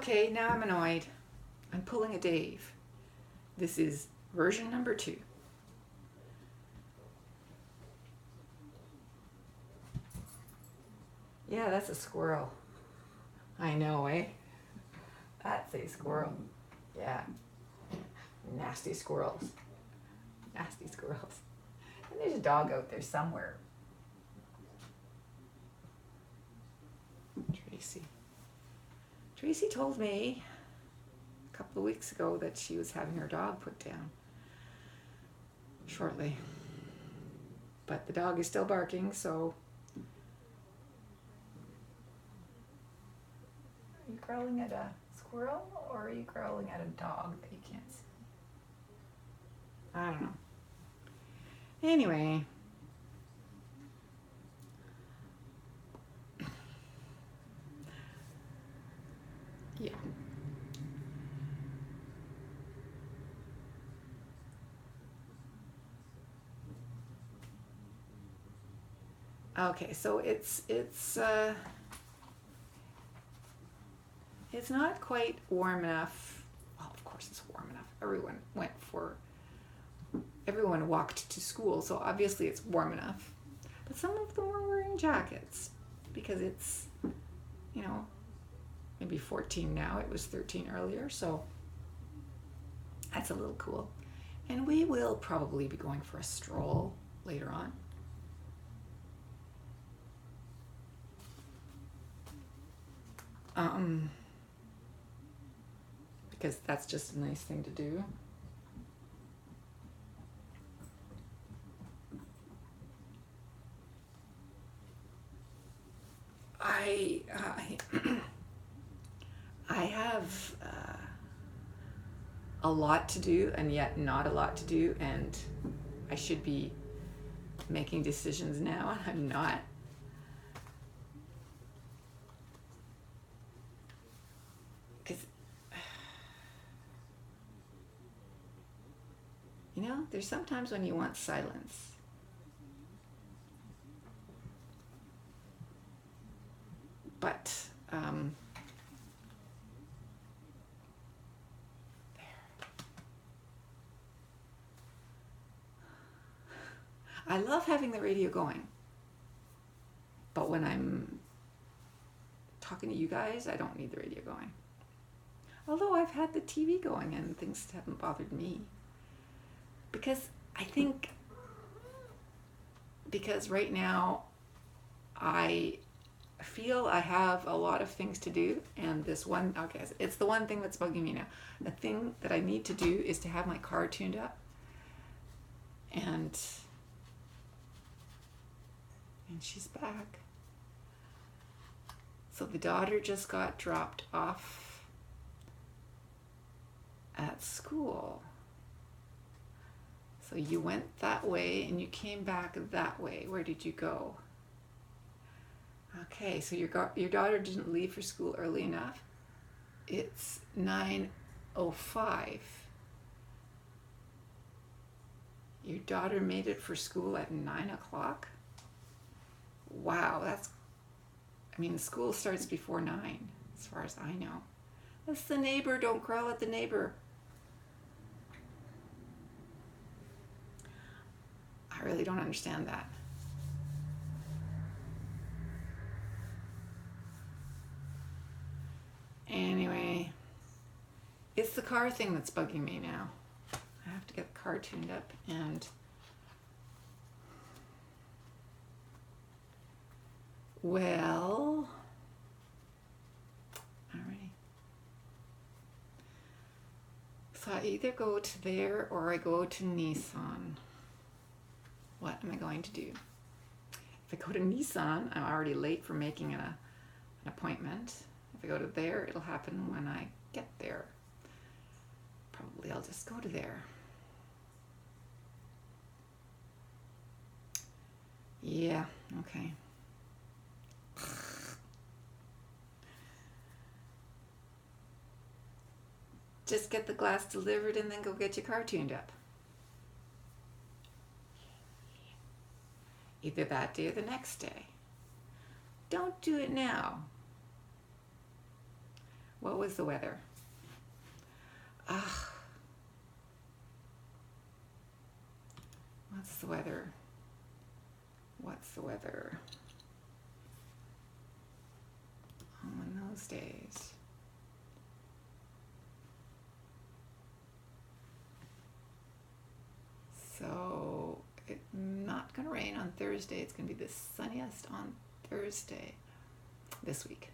Okay, now I'm annoyed. I'm pulling a Dave. This is version number 2. Yeah, that's a squirrel. I know, eh? That's a squirrel. Yeah. Nasty squirrels. Nasty squirrels. And there's a dog out there somewhere. Tracy. Tracy told me a couple of weeks ago that she was having her dog put down shortly. But the dog is still barking, so... Are you growling at a squirrel, or are you growling at a dog that you can't see? I don't know. Anyway. Yeah. Okay, so it's not quite warm enough. Well, of course it's warm enough. Everyone walked to school, so obviously it's warm enough. But some of them were wearing jackets because it's, maybe 14 now. It was 13 earlier, so that's a little cool. And we will probably be going for a stroll later on. Because that's just a nice thing to do. I have a lot to do and yet not a lot to do, and I should be making decisions now, and I'm not. Because, there's sometimes when you want silence. But, I love having the radio going, but when I'm talking to you guys, I don't need the radio going. Although I've had the TV going and things haven't bothered me. Because right now I feel I have a lot of things to do, and it's the one thing that's bugging me now. The thing that I need to do is to have my car tuned up, and she's back. So the daughter just got dropped off at school. So you went that way and you came back that way. Where did you go? Okay, so your daughter didn't leave for school early enough. It's 9:05. Your daughter made it for school at 9 o'clock? Wow, school starts before 9, as far as I know. That's the neighbor, don't growl at the neighbor. I really don't understand that. Anyway, it's the car thing that's bugging me now. I have to get the car tuned up, and well, alrighty. So I either go to there or I go to Nissan. What am I going to do? If I go to Nissan, I'm already late for making an appointment. If I go to there, it'll happen when I get there. Probably I'll just go to there. Yeah, okay. Just get the glass delivered and then go get your car tuned up. Either that day or the next day. Don't do it now. What was the weather? Ugh. What's the weather? What's the weather on those days? So it's not going to rain on Thursday. It's going to be the sunniest on Thursday this week.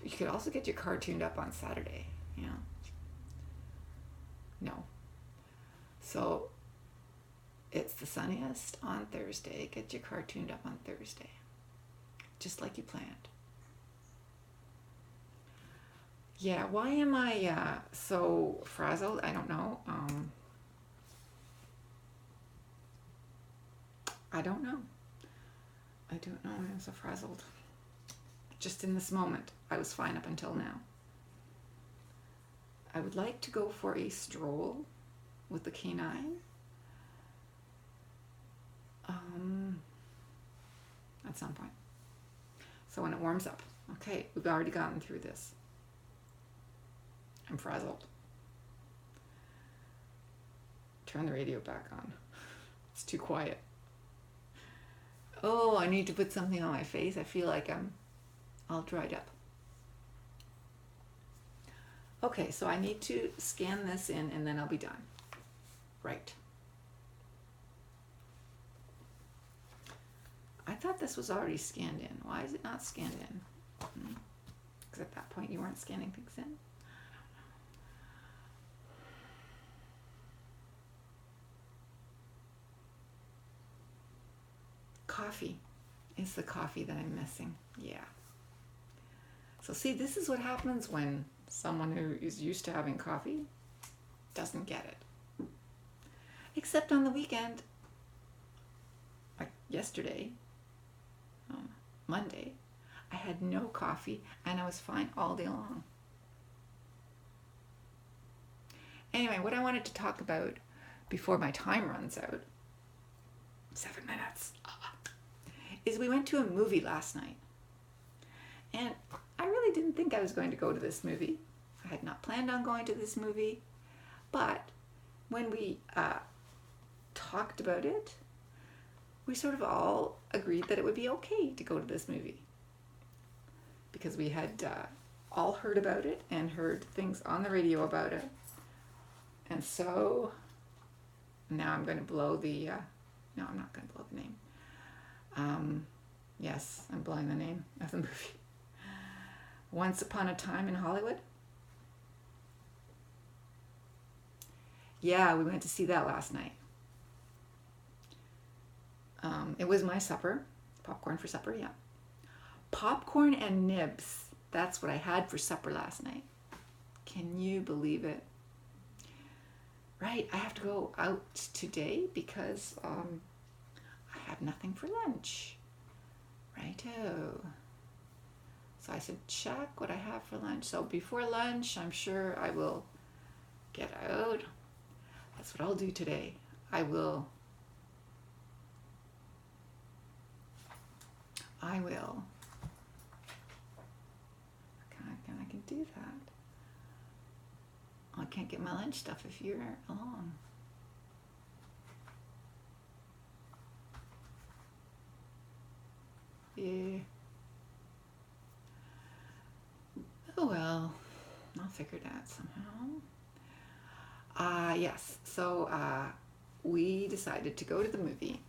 You could also get your car tuned up on Saturday. Yeah. No. So it's the sunniest on Thursday. Get your car tuned up on Thursday. Just like you planned. Yeah, why am I so frazzled? I don't know. I don't know. I don't know. I'm so frazzled. Just in this moment. I was fine up until now. I would like to go for a stroll with the canine. At some point. So when it warms up. Okay, we've already gotten through this. I'm frazzled. Turn the radio back on. It's too quiet. Oh, I need to put something on my face. I feel like I'm all dried up. Okay, so I need to scan this in and then I'll be done. Right. I thought this was already scanned in. Why is it not scanned in? Because at that point you weren't scanning things in. Coffee. It's the coffee that I'm missing. Yeah. So see, this is what happens when someone who is used to having coffee doesn't get it. Except on the weekend, like yesterday, Monday, I had no coffee and I was fine all day long. Anyway, what I wanted to talk about before my time runs out, 7 minutes, is we went to a movie last night. And I really didn't think I was going to go to this movie. I had not planned on going to this movie. But when we talked about it, we sort of all agreed that it would be okay to go to this movie. Because we had all heard about it and heard things on the radio about it. And so now I'm going to blow the... no, I'm not going to blow the name. Yes, I'm blowing the name of the movie. Once Upon a Time in Hollywood. Yeah, we went to see that last night. It was my supper. Popcorn for supper, yeah. Popcorn and nibs. That's what I had for supper last night. Can you believe it? Right, I have to go out today because I have nothing for lunch. Righto. So I said, check what I have for lunch. So before lunch, I'm sure I will get out. That's what I'll do today. I will. I can do that. I can't get my lunch stuff if you're along. Yeah. Oh well, I'll figure it out somehow. Yes, so we decided to go to the movie.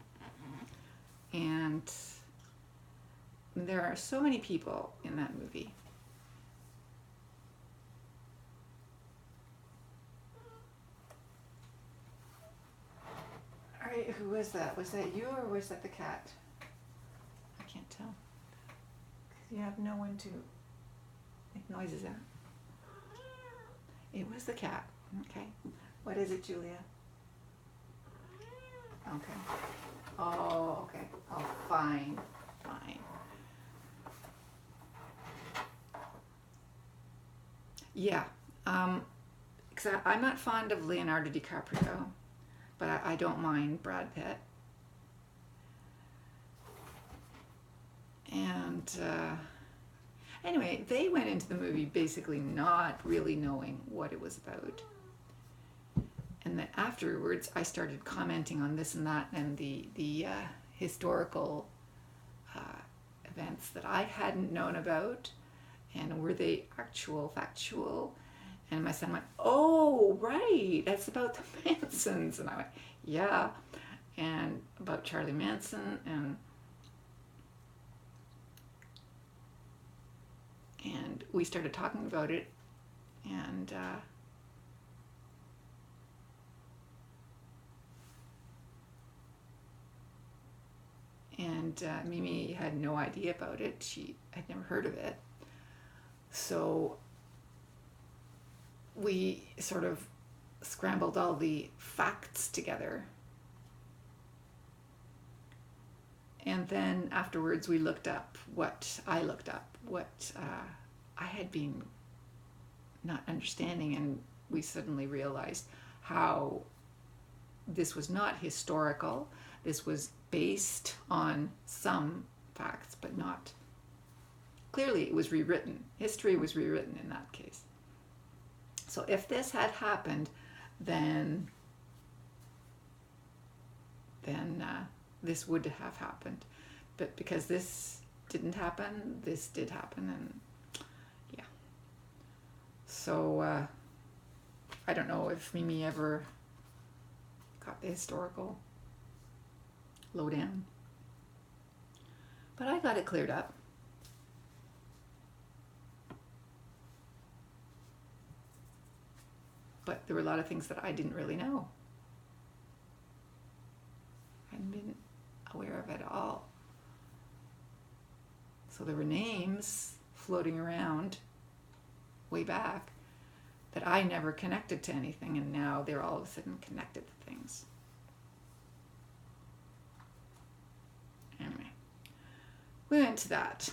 And there are so many people in that movie. All right, who was that? Was that you or was that the cat? I can't tell. Because you have no one to make noises at. It was the cat. Okay. What is it, Julia? Okay. Oh, okay. Oh, fine. Fine. Yeah. Because I'm not fond of Leonardo DiCaprio, but I don't mind Brad Pitt. And Anyway, they went into the movie basically not really knowing what it was about. And then afterwards, I started commenting on this and that and the historical events that I hadn't known about, and were they actual, factual? And my son went, "Oh, right, that's about the Mansons." And I went, "Yeah," and about Charlie Manson, and we started talking about it, and Mimi had no idea about it. She had never heard of it. So we sort of scrambled all the facts together. And then afterwards we looked up what I had been not understanding, and we suddenly realized how this was not historical. This was based on some facts, but not. Clearly it was rewritten. History was rewritten in that case. So if this had happened, then this would have happened. But because this didn't happen, this did happen, and yeah. So I don't know if Mimi ever got the historical lowdown, but I got it cleared up. But there were a lot of things that I didn't really know. I hadn't been aware of at all. So there were names floating around way back that I never connected to anything, and now they're all of a sudden connected to things. Anyway, we went to that.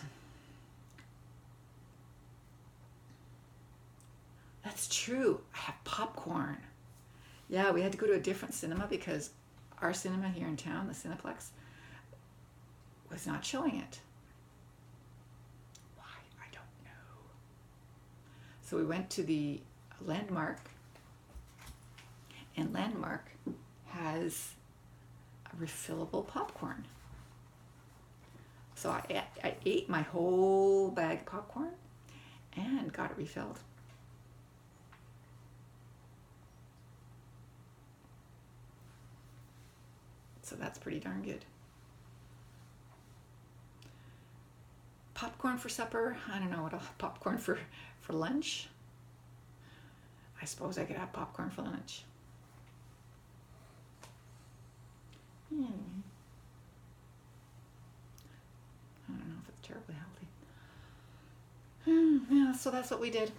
That's true. I have popcorn. Yeah, we had to go to a different cinema because our cinema here in town, the Cineplex, was not showing it. Why? I don't know. So we went to the Landmark, and Landmark has a refillable popcorn. So I ate my whole bag of popcorn and got it refilled. So that's pretty darn good. Popcorn for supper? I don't know what else. Popcorn for lunch? I suppose I could have popcorn for lunch. I don't know if it's terribly healthy. Yeah, so that's what we did.